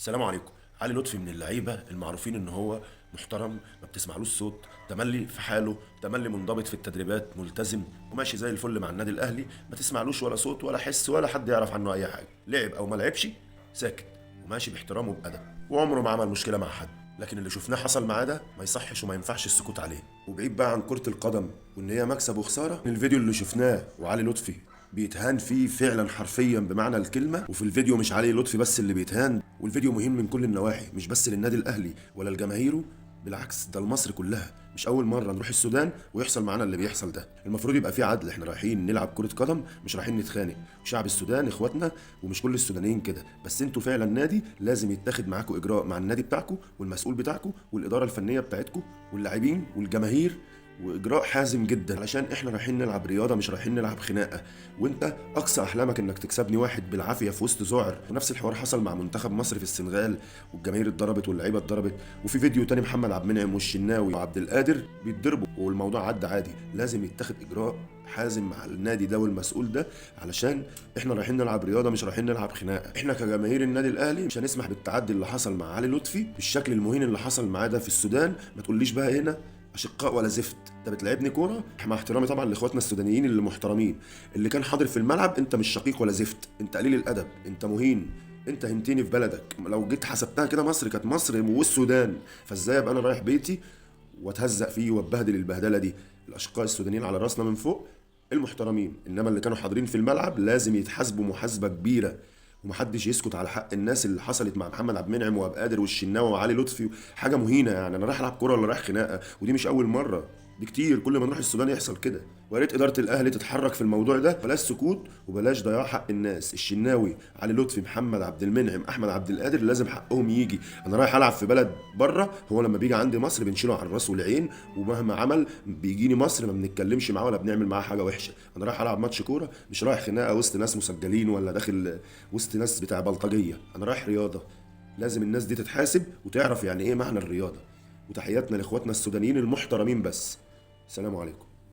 السلام عليكم. علي لطفي من اللعيبه المعروفين ان هو محترم، ما بتسمعلوش صوت، تملي في حاله، تملي منضبط في التدريبات، ملتزم وماشي زي الفل مع النادي الاهلي، ما تسمعلوش ولا صوت ولا حس ولا حد يعرف عنه اي حاجه، لعب او ما لعبش ساكت وماشي باحترام وبادب، وعمره ما عمل مشكله مع حد. لكن اللي شفناه حصل معاه ده ما يصحش وما ينفعش السكوت عليه. وبعيد بقى عن كرة القدم وان هي مكسب وخسارة، الفيديو اللي شفناه وعلي لطفي بيتهان فيه فعلا حرفيا بمعنى الكلمة. وفي الفيديو مش علي لطفي بس اللي بيتهان، والفيديو مهم من كل النواحي، مش بس للنادي الاهلي ولا لجماهيره، بالعكس ده لمصر كلها. مش اول مره نروح السودان ويحصل معانا اللي بيحصل ده. المفروض يبقى في عدل، احنا رايحين نلعب كره قدم مش رايحين نتخانق. وشعب السودان اخواتنا ومش كل السودانيين كده، بس انتوا فعلا نادي لازم يتاخد معاكم اجراء مع النادي بتاعكم والمسؤول بتاعكم والاداره الفنيه بتاعتكم واللاعبين والجماهير، واجراء حازم جدا، علشان احنا رايحين نلعب رياضه مش رايحين نلعب خناقه. وانت اقصى احلامك انك تكسبني واحد بالعافيه في وسط ذعر. ونفس الحوار حصل مع منتخب مصر في السنغال، والجماهير اتضربت واللعيبه اتضربت. وفي فيديو تاني محمد عبد المنعم والشناوي وعبد القادر بيتضربوا والموضوع عدى عادي. لازم يتخذ اجراء حازم مع النادي ده والمسؤول ده، علشان احنا رايحين نلعب رياضه مش رايحين نلعب خناقه. احنا كجماهير النادي الاهلي مش هنسمح بالتعدي اللي حصل مع علي لطفي بالشكل المهين اللي حصل معاه ده في السودان. ما تقوليش بقى هنا اشقاء ولا زفت. انت بتلعبني كوره، مع احترامي طبعا لاخواتنا السودانيين اللي محترمين، اللي كان حاضر في الملعب، انت مش شقيق ولا زفت، انت قليل الادب، انت مهين، انت هنتيني في بلدك. لو جيت حسبتها كده مصر كانت مصر والسودان، فازاي ابقى انا رايح بيتي واتهزق فيه واتبهدل البهدله دي؟ الاشقاء السودانيين على راسنا من فوق المحترمين، انما اللي كانوا حاضرين في الملعب لازم يتحاسبوا محاسبه كبيره. ومحدش يسكت على حق الناس اللي حصلت مع محمد عبد المنعم وابو قادر والشناوي وعلي لطفي. حاجه مهينه يعني. انا رايح العب كوره ولا رايح خناقه؟ ودي مش اول مره، دي كتير، كل ما نروح السودان يحصل كده. ويا ريت اداره الاهلي تتحرك في الموضوع ده، بلاش سكوت وبلاش ضياع حق الناس. الشناوي، علي لطفي، محمد عبد المنعم، احمد عبد القادر لازم حقهم يجي. انا رايح العب في بلد بره، هو لما بيجي عندي مصر بنشيله على الراس والعين، ومهما عمل بيجيني مصر ما بنتكلمش معاه ولا بنعمل معاه حاجه وحشه. انا رايح العب ماتش كوره، مش رايح خناقه وسط ناس مسجلين ولا داخل وسط ناس بتاع بلطجيه. انا رايح رياضه، لازم الناس دي تتحاسب وتعرف يعني ايه معنى الرياضه. وتحياتنا لاخواتنا السودانيين المحترمين بس. السلام عليكم.